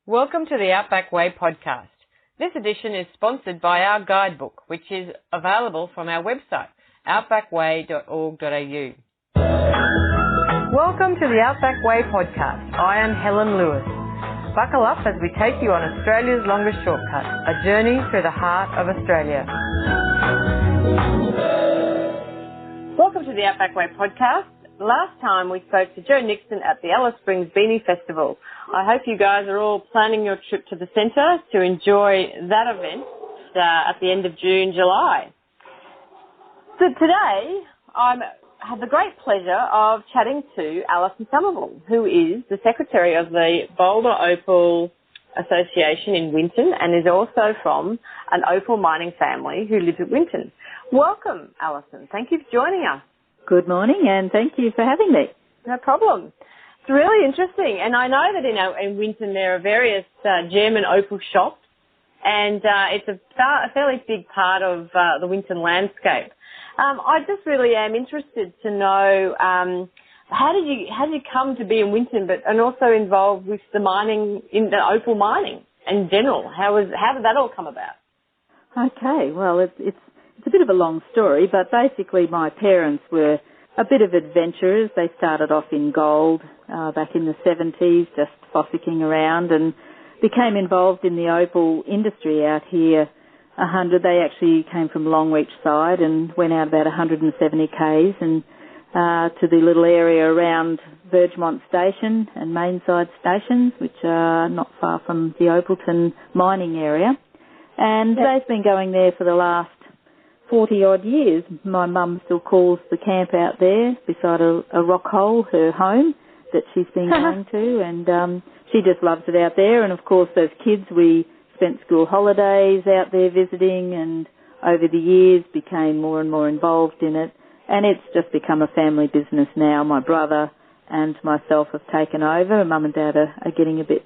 Welcome to the Outback Way Podcast. This edition is sponsored by our guidebook, which is available from our website, outbackway.org.au. Welcome to the Outback Way Podcast. I am Helen Lewis. Buckle up as we take you on Australia's longest shortcut, a journey through the heart of Australia. Welcome to the Outback Way Podcast. Last time we spoke to Joe Nixon at the Alice Springs Beanie Festival. I hope you guys are all planning your trip to the centre to enjoy that event at the end of June, July. So today I have the great pleasure of chatting to Alison Summerville, who is the Secretary of the Boulder Opal Association in Winton and is also from an opal mining family who lives at Winton. Welcome, Alison. Thank you for joining us. Good morning, and thank you for having me. No problem. It's really interesting, and I know that in Winton there are various gem and opal shops, and it's a fairly big part of the Winton landscape. I just really am interested to know how did you come to be in Winton, and also involved with the mining in the opal mining in general? How did that all come about? Okay, well it's a bit of a long story, but basically my parents were a bit of adventurers. They started off in gold back in the 70s, just fossicking around, and became involved in the opal industry out here. They actually came from Longreach side and went out about 170 k's and to the little area around Burgemont Station and Mainside stations, which are not far from the Opalton mining area. And they've been going there for the last 40-odd years. My mum still calls the camp out there beside a rock hole, her home, that she's been going to, and she just loves it out there. And, of course, as kids, we spent school holidays out there visiting, and over the years became more and more involved in it. And it's just become a family business now. My brother and myself have taken over. Mum and Dad are getting a bit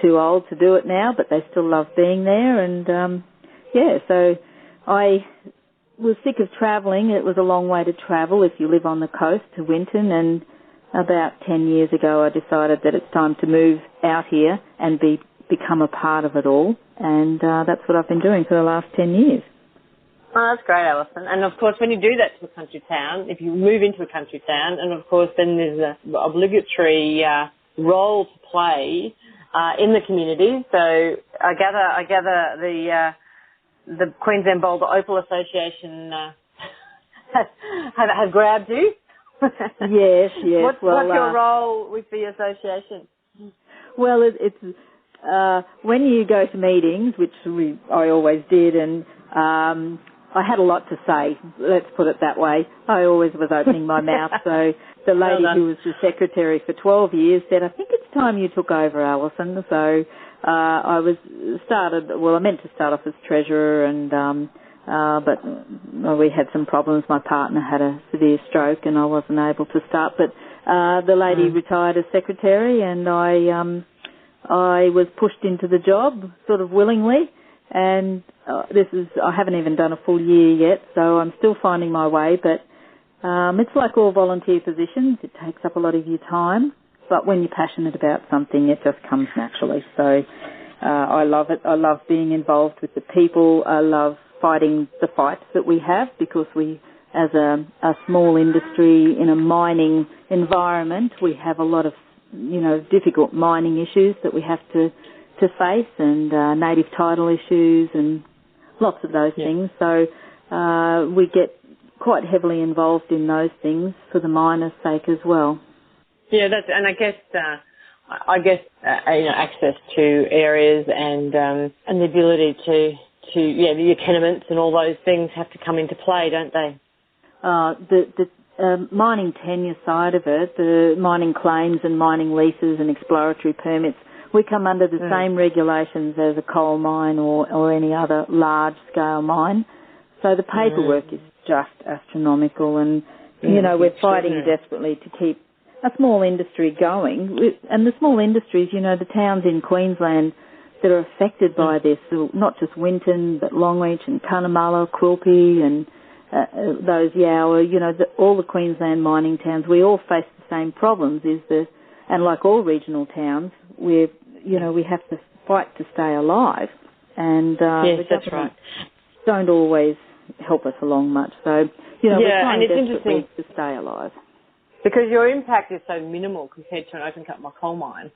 too old to do it now, but they still love being there. And, so I was sick of travelling. It was a long way to travel if you live on the coast to Winton, and about 10 years ago I decided that it's time to move out here and become a part of it all, and that's what I've been doing for the last 10 years. Oh, that's great, Alison. And, of course, when you do that to a country town, if you move into a country town, and, of course, then there's an obligatory role to play in the community. So I gather the Queensland Boulder Opal Association have grabbed you? Yes. What's your role with the association? Well, it's when you go to meetings, which I always did, and I had a lot to say, let's put it that way. I always was opening my mouth, so the lady who was the secretary for 12 years said, I think it's time you took over, Alison. So I meant to start off as treasurer, and but we had some problems. My partner had a severe stroke, and I wasn't able to start. But the lady retired as secretary, and I was pushed into the job sort of willingly. And I haven't even done a full year yet, so I'm still finding my way. But it's like all volunteer positions; it takes up a lot of your time. But when you're passionate about something, it just comes naturally. So I love it. I love being involved with the people. I love fighting the fights that we have, because we, as a small industry in a mining environment, we have a lot of, difficult mining issues that we have to face, and native title issues and lots of those things. So we get quite heavily involved in those things for the miners' sake as well. Yeah, and I guess access to areas and the ability to your tenements and all those things have to come into play, don't they? The mining tenure side of it, the mining claims and mining leases and exploratory permits, we come under the same regulations as a coal mine or any other large-scale mine. So the paperwork is just astronomical, and, we're fighting desperately to keep a small industry going. And the small industries, the towns in Queensland that are affected by this, not just Winton, but Longreach and Cunnamulla, Quilpie and those Yower, all the Queensland mining towns, we all face the same problems, and like all regional towns, we're we have to fight to stay alive. And yes, the that's right. Don't always help us along much. So, we're trying desperately to stay alive. Because your impact is so minimal compared to an open-cut coal mine.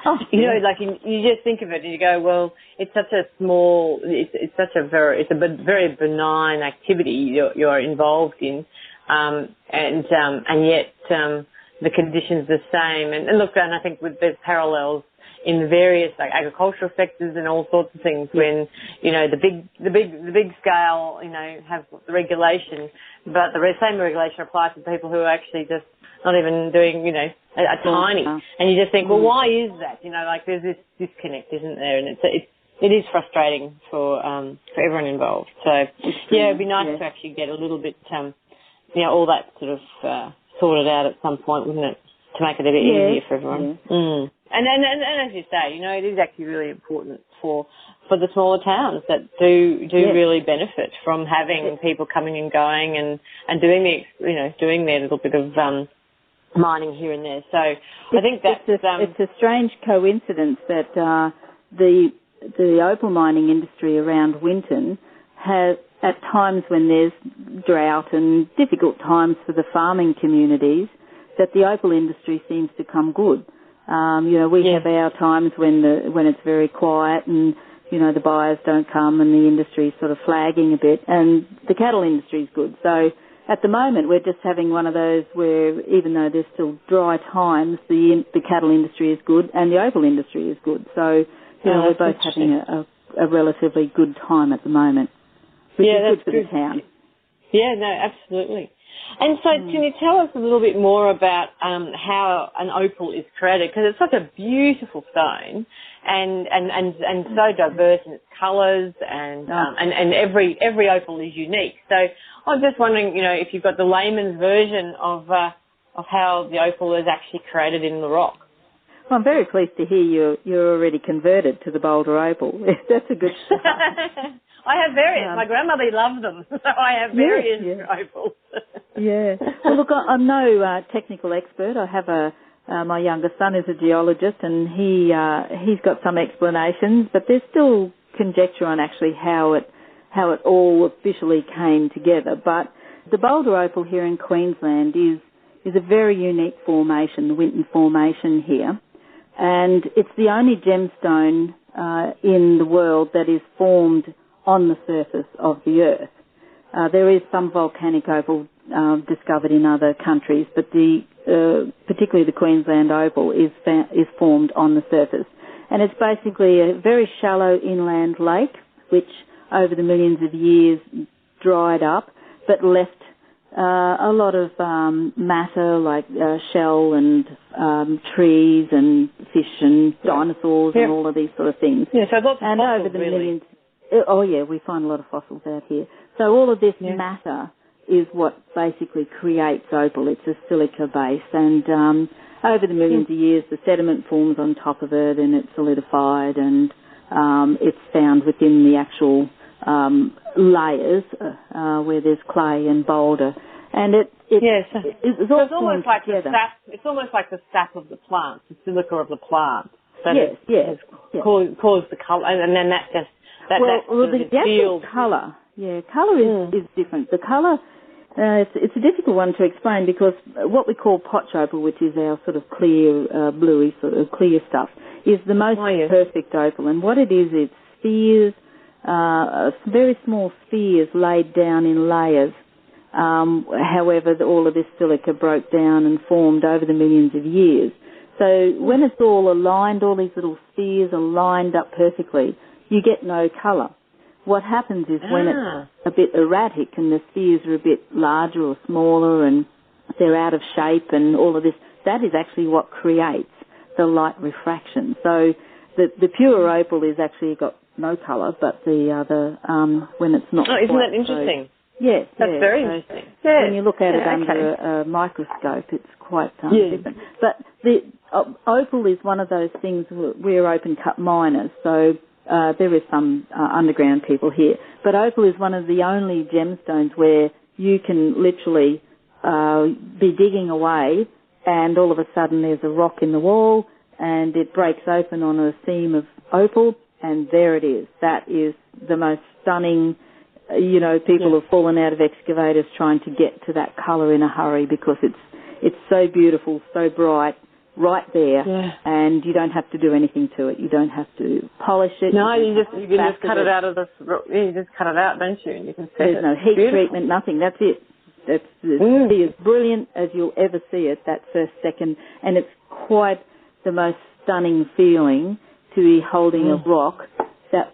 Oh, you just think of it and you go, well, it's such a small, it's a very benign activity you're involved in, and yet the conditions are the same. And look, and I think there's parallels in various agricultural sectors and all sorts of things when the big scale have the regulation, but the same regulation applies to people who are actually just not even doing a tiny, and you just think, well, why is that? There's this disconnect, isn't there? And it is frustrating for everyone involved. So it'd be nice to actually get a little bit all that sort of sorted out at some point, wouldn't it, to make it a bit easier for everyone. Mm. And as you say, it is actually really important for the smaller towns that do really benefit from having people coming and going and doing doing their little bit of mining here and there. So I think that's it's a strange coincidence that the opal mining industry around Winton has, at times when there's drought and difficult times for the farming communities, that the opal industry seems to come good. We have our times when it's very quiet and, the buyers don't come and the industry's sort of flagging a bit, and the cattle industry's good. So at the moment we're just having one of those where, even though there's still dry times, the cattle industry is good and the opal industry is good. So, we're both having a relatively good time at the moment, which is good for the town. Yeah, no, absolutely. And so can you tell us a little bit more about how an opal is created? Because it's such a beautiful stone and so diverse in its colours and every opal is unique. So I'm just wondering, if you've got the layman's version of how the opal is actually created in the rock. Well, I'm very pleased to hear you're already converted to the Boulder Opal. That's a good start. I have various. My grandmother loved them, so I have various opals. Well, look, I'm no technical expert. I have my younger son is a geologist, and he's got some explanations, but there's still conjecture on actually how it all officially came together. But the Boulder Opal here in Queensland is a very unique formation, the Winton Formation here, and it's the only gemstone in the world that is formed on the surface of the earth. There is some volcanic opal discovered in other countries, but particularly the Queensland opal is formed on the surface. And it's basically a very shallow inland lake, which over the millions of years dried up, but left a lot of matter like shell and trees and fish and dinosaurs and all of these sort of things. Yeah, so lots of and fossils, over the really. millions. Oh yeah, we find a lot of fossils out here. So all of this matter is what basically creates opal. It's a silica base, and over the millions of years, the sediment forms on top of it, and it's solidified, and it's found within the actual layers where there's clay and boulder, and it's almost like together. the sap. It's almost like the sap of the plant, the silica of the plant. That has caused the colour, and then that just the actual colour. Yeah, colour is different. The colour, it's a difficult one to explain because what we call potch opal, which is our sort of clear, bluey sort of clear stuff, is the most perfect opal. And what it is, it's spheres, very small spheres laid down in layers. However, all of this silica broke down and formed over the millions of years. So when it's all aligned, all these little spheres are lined up perfectly, you get no colour. What happens is when it's a bit erratic and the spheres are a bit larger or smaller and they're out of shape and all of this, that is actually what creates the light refraction. So the pure opal is actually got no colour, but the other, when it's not isn't that interesting? Yes. That's very interesting. Yeah. When you look at it under a microscope, it's quite different. But the opal is one of those things, we're open cut miners, so there is some underground people here. But opal is one of the only gemstones where you can literally be digging away and all of a sudden there's a rock in the wall and it breaks open on a seam of opal, and there it is. That is the most stunning. People have fallen out of excavators trying to get to that colour in a hurry because it's so beautiful, so bright, right there, and you don't have to do anything to it. You don't have to polish it. No, you can just cut it out of the. You just cut it out, don't you? And you can set There's no heat treatment, nothing. That's it. It's as brilliant as you'll ever see it that first second, and it's quite the most stunning feeling to be holding a rock that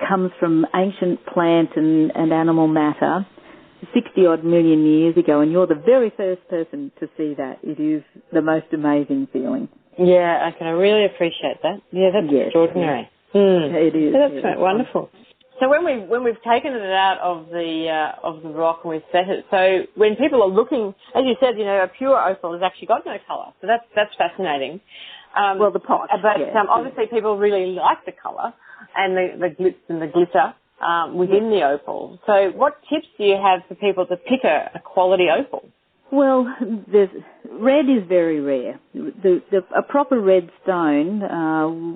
comes from ancient plant and animal matter 60-odd million years ago, and you're the very first person to see that. It is the most amazing feeling. Yeah, I can really appreciate that. Yeah, that's extraordinary. It is. That's wonderful. So when we've taken it out of the rock and we've set it, so when people are looking, as you said, a pure opal has actually got no colour. So that's fascinating. Well, the pot. But obviously people really like the colour and the glitz and the glitter within the opal. So what tips do you have for people to pick a quality opal? Well, red is very rare. A proper red stone,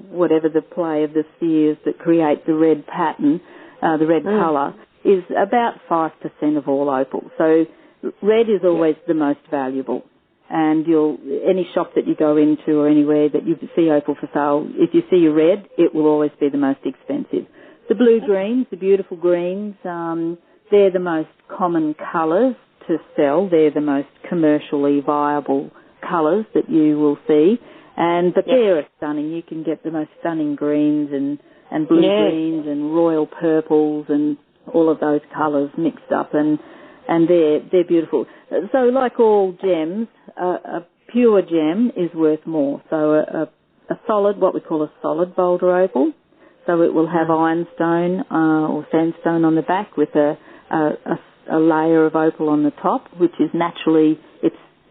whatever the play of the spheres that create the red pattern, the red colour, is about 5% of all opal. So red is always the most valuable. And any shop that you go into or anywhere that you see opal for sale, if you see a red, it will always be the most expensive. The blue greens, the beautiful greens, they're the most common colours to sell. They're the most commercially viable colours that you will see. But they're stunning. You can get the most stunning greens and blue greens and royal purples and all of those colours mixed up, and they're beautiful. So like all gems, a pure gem is worth more. So a solid, what we call a solid boulder opal, so it will have ironstone or sandstone on the back with a layer of opal on the top, which is naturally,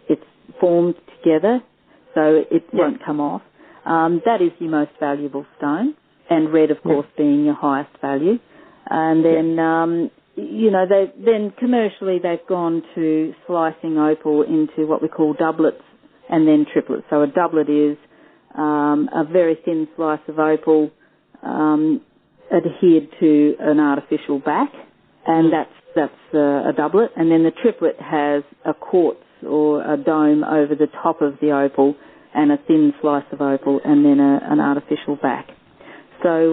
it's formed together, so it won't come off. That is your most valuable stone, and red, of course, being your highest value. And then, then commercially they've gone to slicing opal into what we call doublets and then triplets. So a doublet is a very thin slice of opal adhered to an artificial back, and that's a doublet. And then the triplet has a quartz or a dome over the top of the opal and a thin slice of opal and then an artificial back. So,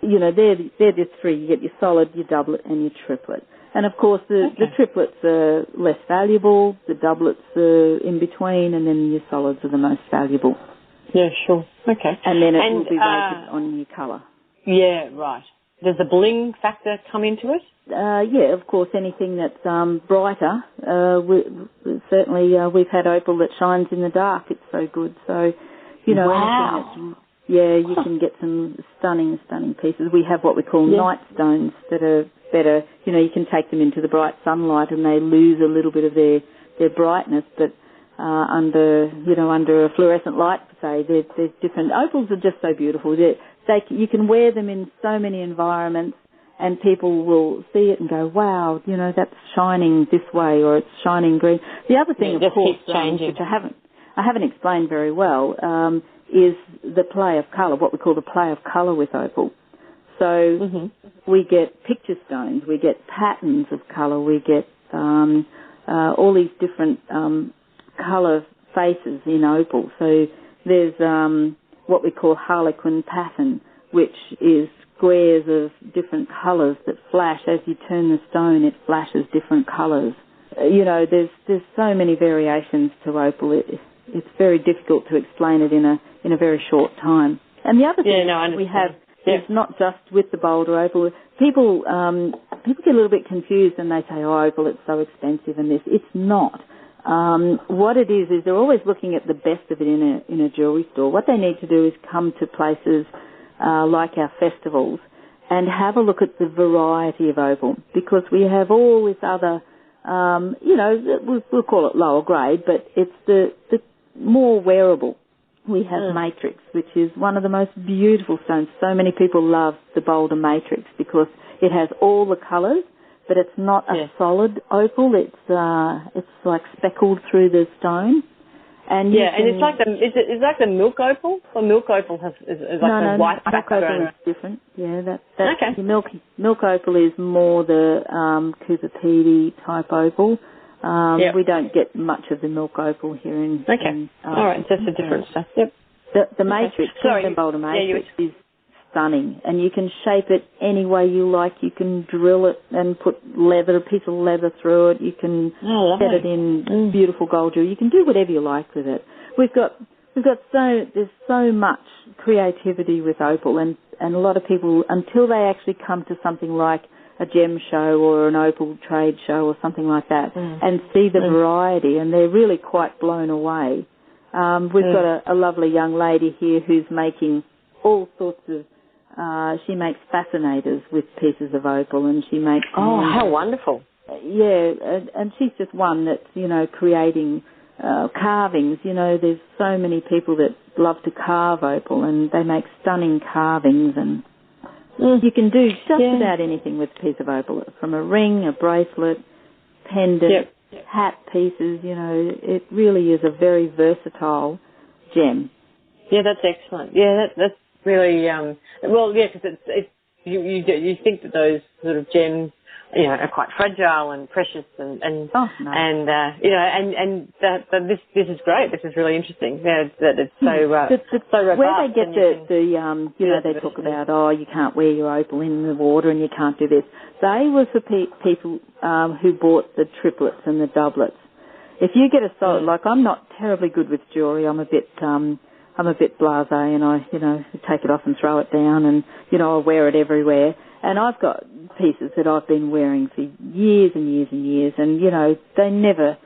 they're the three. You get your solid, your doublet and your triplet. And of course the triplets are less valuable, the doublets are in between, and then your solids are the most valuable. Yeah, sure. Okay. And then it will be rated on your colour. Yeah, right. Does the bling factor come into it? Yeah, of course, anything that's brighter. Certainly we've had opal that shines in the dark. It's so good. So, anything that's... Yeah, you can get some stunning pieces. We have what we call night stones that are better. You can take them into the bright sunlight and they lose a little bit of their brightness, but under a fluorescent light, say, they're different. Opals are just so beautiful. You can wear them in so many environments and people will see it and go, wow, that's shining this way or it's shining green. The other thing, of course, which I haven't explained very well, is the play of colour, what we call the play of colour with opal. So we get picture stones, we get patterns of colour, we get all these different colour faces in opal. So there's what we call harlequin pattern, which is squares of different colours that flash. As you turn the stone, it flashes different colours. There's so many variations to opal. It's very difficult to explain it in a very short time. And the other thing we have is not just with the boulder opal. People get a little bit confused and they say, oh, opal, it's so expensive and this. It's not. What it is they're always looking at the best of it in a jewellery store. What they need to do is come to places like our festivals and have a look at the variety of opal, because we have all this other, we'll call it lower grade, but it's the more wearable. We have matrix, which is one of the most beautiful stones. So many people love the Boulder matrix because it has all the colours, but it's not a solid opal. It's like speckled through the stone, And and it's like it's like the milk opal. The milk opal is like the white background. Milk opal is different. Yeah, that's okay. Milk opal is more the Cooper Pedy type opal. We don't get much of the milk opal here in. Okay. All right, just a different stuff. Yep. The matrix, Queensland Boulder matrix, is stunning, and you can shape it any way you like. You can drill it and put a piece of leather through it. You can set it in beautiful gold jewelry. You can do whatever you like with it. There's so much creativity with opal, and a lot of people, until they actually come to something like a gem show or an opal trade show or something like that, and see the variety, and they're really quite blown away. We've got a lovely young lady here who's making all sorts of, she makes fascinators with pieces of opal, and she makes... Oh, how wonderful. Yeah, and she's just one that's, creating carvings. There's so many people that love to carve opal, and they make stunning carvings, and you can do just about anything with a piece of opal, from a ring, a bracelet, pendant, hat pieces. It really is a very versatile gem. Yeah, that's excellent. Yeah, that's really because you think that those sort of gems, are quite fragile and precious, and this is great. This is really interesting. Yeah, that it's so robust. Where they get they talk about, you can't wear your opal in the water and you can't do this. They were for people who bought the triplets and the doublets. If you get a solid, like I'm not terribly good with jewellery. I'm a bit blasé, and I take it off and throw it down, and I wear it everywhere. And I've got pieces that I've been wearing for years and years and years, and they never,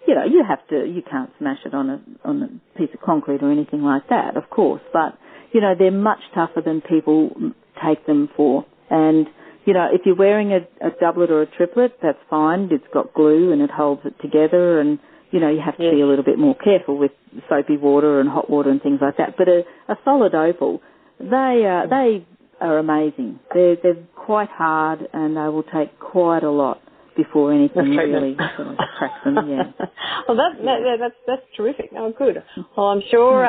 you can't smash it on a piece of concrete or anything like that, of course. But they're much tougher than people take them for. And if you're wearing a doublet or a triplet, that's fine. It's got glue and it holds it together, and you have to be a little bit more careful with soapy water and hot water and things like that. But a solid opal, they are amazing. They're quite hard, and they will take quite a lot before anything really sort of cracks them. Yeah. Well, that's terrific. Oh, good. Well, I'm sure.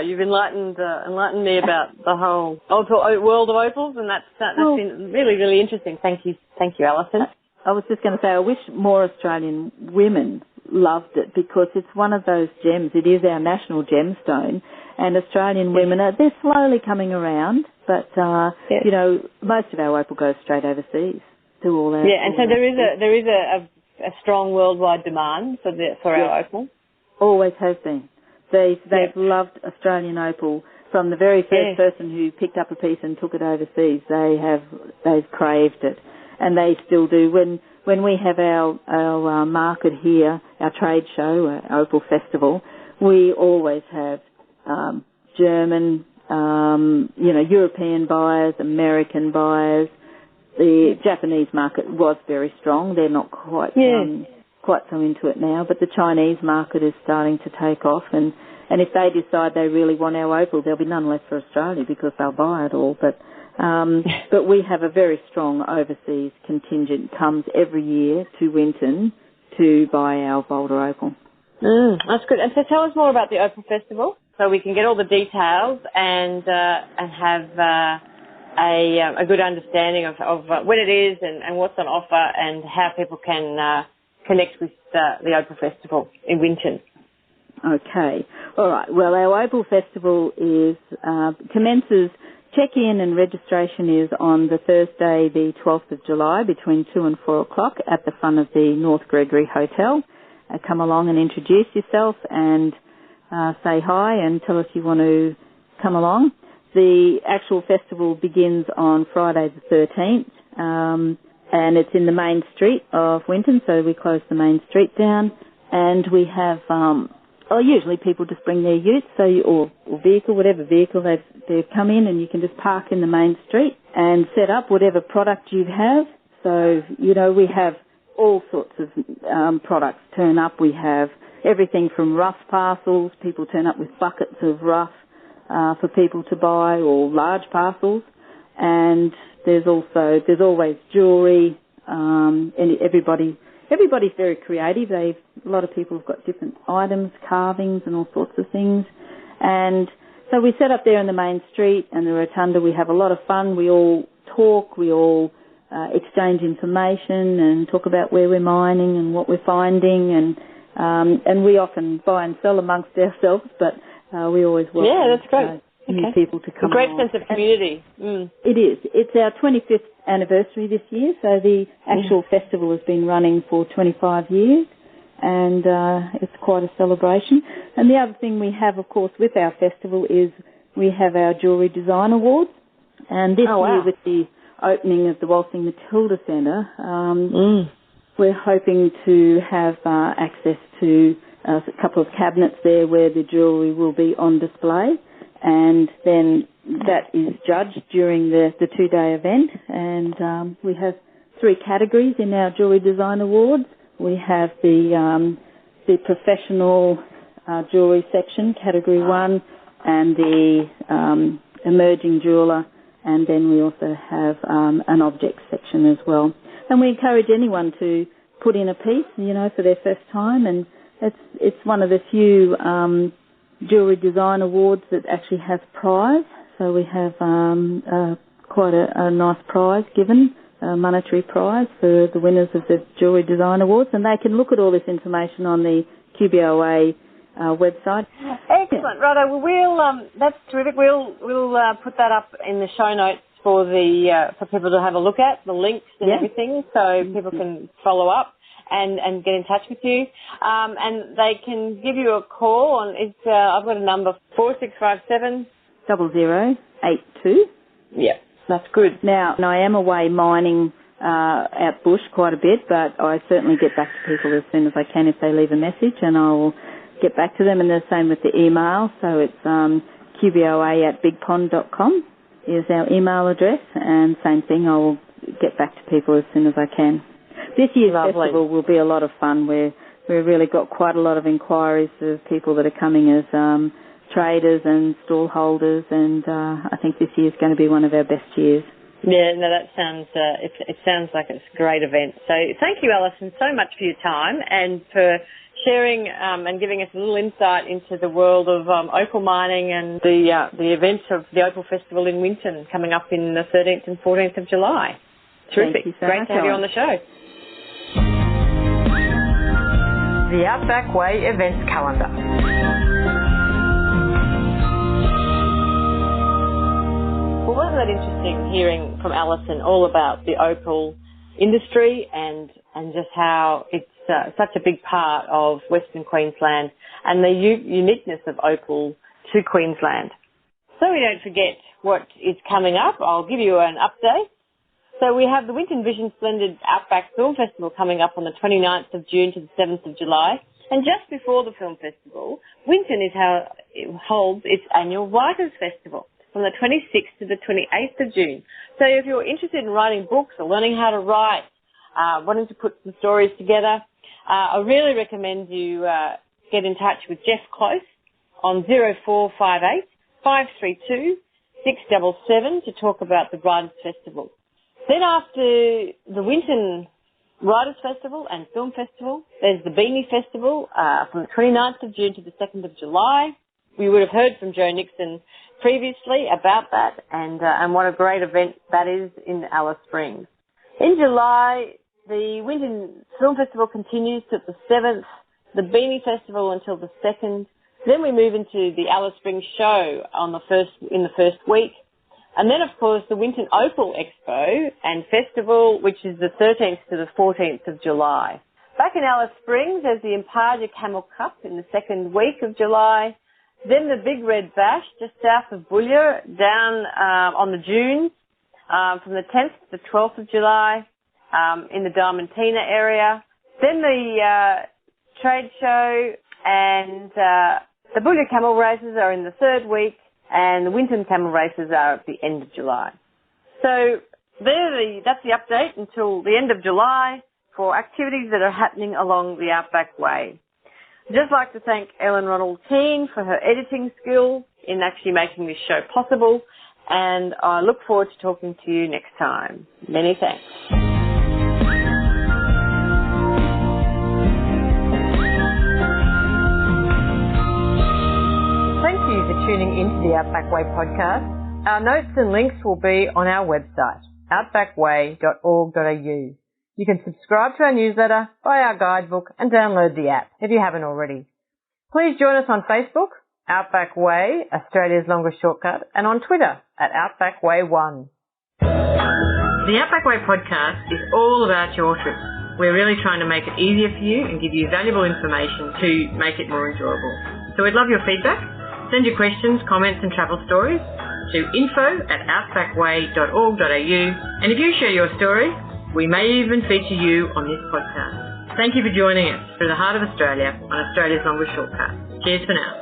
You've enlightened me about the whole world of opals, and that's been really, really interesting. Thank you, Alison. I was just going to say, I wish more Australian women loved it, because it's one of those gems. It is our national gemstone, and Australian women they're slowly coming around, but most of our opal goes straight overseas to all our. Yeah, and so there is a strong worldwide demand for our opal. Always has been. They've loved Australian opal from the very first person who picked up a piece and took it overseas. They've craved it, and they still do. When we have our market here, our trade show, our Opal Festival, we always have German, European buyers, American buyers. The Japanese market was very strong. They're not quite so into it now, but the Chinese market is starting to take off, and if they decide they really want our opal, there'll be none left for Australia, because they'll buy it all. But we have a very strong overseas contingent comes every year to Winton to buy our Boulder opal. That's good. And so tell us more about the Opal Festival, so we can get all the details and have a good understanding of when it is and what's on offer, and how people can connect with the Opal Festival in Winton. Okay. All right. Well, our Opal Festival commences. Check-in and registration is on the Thursday, the 12th of July, between 2 and 4 o'clock at the front of the North Gregory Hotel. Come along and introduce yourself and say hi and tell us you want to come along. The actual festival begins on Friday the 13th, and it's in the main street of Winton, so we close the main street down, and we have... usually people just bring their utes, or vehicle, whatever vehicle they've come in, and you can just park in the main street and set up whatever product you have. So, we have all sorts of products turn up. We have everything from rough parcels. People turn up with buckets of rough for people to buy, or large parcels. And there's always jewellery, and everybody everybody's very creative. A lot of people have got different items, carvings and all sorts of things. And so we set up there in the main street and the rotunda. We have a lot of fun. We all talk. We all exchange information and talk about where we're mining and what we're finding. And we often buy and sell amongst ourselves, but we always welcome that's great. new people to come. A great along. sense of community. It is. It's our 25th anniversary this year, so the actual festival has been running for 25 years, and it's quite a celebration. And the other thing we have, of course, with our festival is we have our Jewellery Design Awards, and this year with the opening of the Waltzing Matilda Centre, we're hoping to have access to a couple of cabinets there where the jewellery will be on display, and then that is judged during the 2-day event. And we have 3 categories in our Jewellery Design Awards. We have the professional jewellery section, category 1, and the emerging jeweller, and then we also have an object section as well. And we encourage anyone to put in a piece, for their first time, and it's one of the few Jewellery Design Awards that actually has prize. So we have quite a nice prize given, a monetary prize for the winners of the Jewellery Design Awards, and they can look at all this information on the QBOA website. Excellent, Righto. Well, that's terrific. We'll put that up in the show notes for people to have a look at, the links and everything, so people can follow up and get in touch with you. And they can give you a call on, I've got a number, 4657 0082. Yeah, that's good. Now, I am away mining out bush quite a bit, but I certainly get back to people as soon as I can if they leave a message, and I'll get back to them. And the same with the email, so it's QBOA@bigpond.com is our email address, and same thing, I'll get back to people as soon as I can. This year's festival will be a lot of fun. We've really got quite a lot of inquiries of people that are coming as traders and stall holders, and I think this year's going to be one of our best years. Yeah, no, that sounds, it sounds like it's a great event. So thank you, Alison, so much for your time and for sharing and giving us a little insight into the world of opal mining and the event of the Opal Festival in Winton coming up in the 13th and 14th of July. Terrific. Thank you so Great much, to have you on the show. The Outback Way Events Calendar. Well, wasn't that interesting hearing from Alison all about the opal industry and just how it's such a big part of Western Queensland and the uniqueness of opal to Queensland. So we don't forget what is coming up, I'll give you an update. So we have the Winton Vision Splendid Outback Film Festival coming up on the 29th of June to the 7th of July. And just before the film festival, Winton is how it holds its annual Writers' Festival from the 26th to the 28th of June. So if you're interested in writing books or learning how to write, wanting to put some stories together, I really recommend you get in touch with Jeff Close on 0458 532 677 to talk about the Writers' Festival. Then after the Winton Writers' Festival and Film Festival, there's the Beanie Festival from the 29th of June to the 2nd of July. We would have heard from Joe Nixon previously about that and what a great event that is in Alice Springs. In July, the Winton Film Festival continues to the 7th, the Beanie Festival until the 2nd. Then we move into the Alice Springs show in the first week. And then, of course, the Winton Opal Expo and Festival, which is the 13th to the 14th of July. Back in Alice Springs, there's the Impaja Camel Cup in the second week of July. Then the Big Red Bash just south of Boulia, down on the dunes from the 10th to the 12th of July in the Diamantina area. Then the Tradeshow and the Boulia Camel Races are in the third week, and the Winton Camel Races are at the end of July. So that's the update until the end of July for activities that are happening along the Outback Way. I'd just like to thank Ellen Ronald-Keane for her editing skills in actually making this show possible, and I look forward to talking to you next time. Many thanks. tuning into the Outback Way podcast. Our notes and links will be on our website, outbackway.org.au. You can subscribe to our newsletter, buy our guidebook and download the app if you haven't already. Please join us on Facebook, Outback Way, Australia's longest shortcut, and on Twitter at Outback Way 1. The Outback Way podcast is all about your trip. We're really trying to make it easier for you and give you valuable information to make it more enjoyable. So we'd love your feedback. Send your questions, comments and travel stories to info@outbackway.org.au, and if you share your story, we may even feature you on this podcast. Thank you for joining us through the heart of Australia on Australia's longest shortcut. Cheers for now.